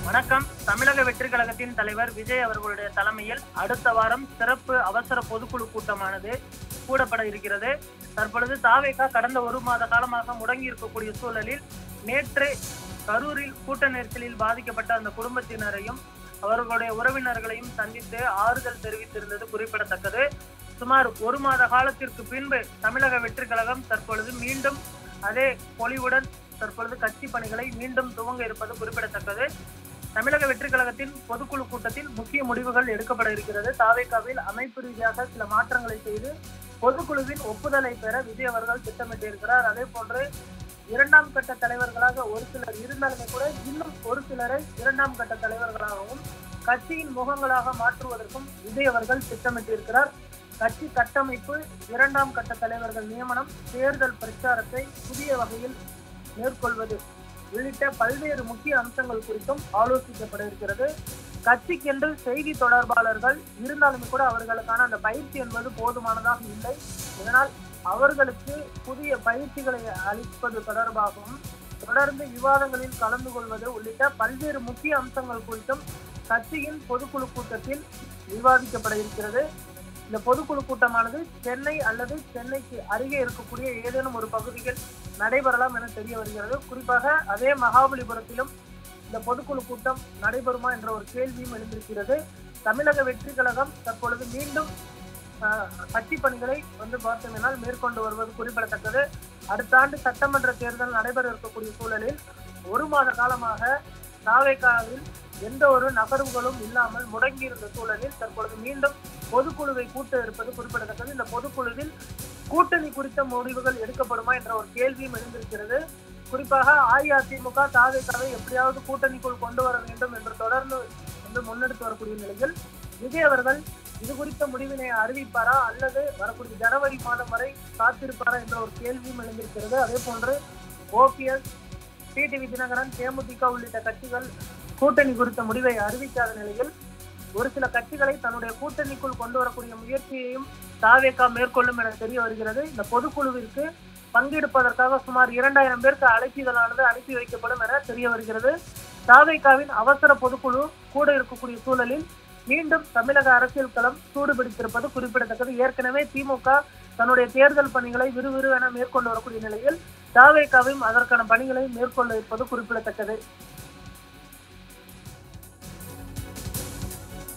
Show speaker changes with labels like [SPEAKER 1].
[SPEAKER 1] வணக்கம். தமிழக வெற்றி கழகத்தின் தலைவர் விஜய் அவர்களுடைய தலைமையில் அடுத்த வாரம் சிறப்பு அவசர பொதுக்குழு கூட்டமானது கூடப்பட இருக்கிறது. தற்பொழுது தாவேகா கடந்த ஒரு மாத காலமாக முடங்கி இருக்கக்கூடிய சூழலில் நேற்று கரூரில் கூட்ட நெரிசலில் பாதிக்கப்பட்ட அந்த குடும்பத்தினரையும் அவர்களுடைய உறவினர்களையும் சந்தித்து ஆறுதல் தெரிவித்திருந்தது குறிப்பிடத்தக்கது. சுமார் ஒரு மாத காலத்திற்கு பின்பு தமிழக வெற்றி கழகம் தற்பொழுது மீண்டும் அதே பொலிவுடன் தற்பொழுது கட்சி பணிகளை மீண்டும் துவங்க இருப்பது குறிப்பிடத்தக்கது. தமிழக வெற்றி கழகத்தின் பொதுக்குழு கூட்டத்தில் முக்கிய முடிவுகள் எடுக்கப்பட இருக்கிறது. தாவேகாவில் அமைப்பு ரீதியாக சில மாற்றங்களை செய்து பொதுக்குழுவின் ஒப்புதலை பெற விஜய் அவர்கள் திட்டமிட்டிருக்கிறார். அதே போன்று இரண்டாம் கட்ட தலைவர்களாக ஒரு சிலர் இருந்தாலுமே கூட இன்னும் ஒரு சிலரை இரண்டாம் கட்ட தலைவர்களாகவும் கட்சியின் முகங்களாக மாற்றுவதற்கும் விஜய் அவர்கள் திட்டமிட்டிருக்கிறார். கட்சி கட்டமைப்பு, இரண்டாம் கட்ட தலைவர்கள் நியமனம், தேர்தல் பிரச்சாரத்தை புதிய வகையில் மேற்கொள்வது உள்ளிட்ட பல்வேறு முக்கிய அம்சங்கள் குறித்தும் ஆலோசிக்கப்பட இருக்கிறது. கட்சிக்கென்று செய்தி தொடர்பாளர்கள் இருந்தாலுமே கூட அவர்களுக்கான அந்த பயிற்சி என்பது போதுமானதாக இல்லை. இதனால் அவர்களுக்கு புதிய பயிற்சிகளை அளிப்பது தொடர்பாகவும் தொடர்ந்து விவாதங்களில் கலந்து கொள்வது உள்ளிட்ட பல்வேறு முக்கிய அம்சங்கள் குறித்தும் கட்சியின் பொதுக்குழு கூட்டத்தில் விவாதிக்கப்பட இருக்கிறது. இந்த பொதுக்குழு கூட்டமானது சென்னை அல்லது சென்னைக்கு அருகே இருக்கக்கூடிய ஏதேனும் ஒரு பகுதியில் நடைபெறலாம் என தெரிய வருகிறது. குறிப்பாக அதே மகாபலிபுரத்திலும் இந்த பொதுக்குழு கூட்டம் நடைபெறுமா என்ற ஒரு கேள்வியும் எழுந்திருக்கிறது. தமிழக வெற்றி கழகம் தற்பொழுது மீண்டும் கட்சி பணிகளை பார்த்தோம்னால் மேற்கொண்டு வருவது குறிப்பிடத்தக்கது. அடுத்த ஆண்டு சட்டமன்ற தேர்தல் நடைபெற இருக்கக்கூடிய சூழலில் ஒரு மாத காலமாக தாவேகாவில் எந்த ஒரு நகர்வுகளும் இல்லாமல் முடங்கியிருந்த சூழலில் தற்பொழுது மீண்டும் பொதுக்குழுவை கூட்ட இருப்பது குறிப்பிடத்தக்கது. இந்த பொதுக்குழுவில் கூட்டணி குறித்த முடிவுகள் எடுக்கப்படுமா என்ற ஒரு கேள்வியும் எழுந்திருக்கிறது. குறிப்பாக அஇஅதிமுக தாவேகாவை எப்படியாவது கூட்டணிக்குள் கொண்டு வர வேண்டும் என்று தொடர்ந்து முன்னெடுத்து வரக்கூடிய நிலையில் விஜய் அவர்கள் இது குறித்த முடிவினை அறிவிப்பாரா அல்லது வரக்கூடிய ஜனவரி மாதம் வரை காத்திருப்பாரா என்ற ஒரு கேள்வியும் எழுந்திருக்கிறது. அதே போன்று ஓபிஎஸ், டிடிவி தினகரன், தேமுதிக உள்ளிட்ட கட்சிகள் கூட்டணி குறித்த முடிவை அறிவிக்காத நிலையில் ஒரு சில கட்சிகளை தன்னுடைய கூட்டணிக்குள் கொண்டு வரக்கூடிய முயற்சியையும் தாவேகா மேற்கொள்ளும் என தெரிய வருகிறது. இந்த பொதுக்குழுவிற்கு பங்கெடுப்பதற்காக சுமார் 2000 பேருக்கு அழைப்பிதழானது அனுப்பி வைக்கப்படும் என தெரிய வருகிறது. தாவேகாவின் அவசர பொதுக்குழு கூட இருக்கக்கூடிய சூழலில் மீண்டும் தமிழக அரசியல் களம் சூடுபிடித்திருப்பது குறிப்பிடத்தக்கது. ஏற்கனவே திமுக தன்னுடைய தேர்தல் பணிகளை விறுவிறுவென மேற்கொண்டு வரக்கூடிய நிலையில் தாவேகாவும் அதற்கான பணிகளை மேற்கொள்ள இருப்பது குறிப்பிடத்தக்கது.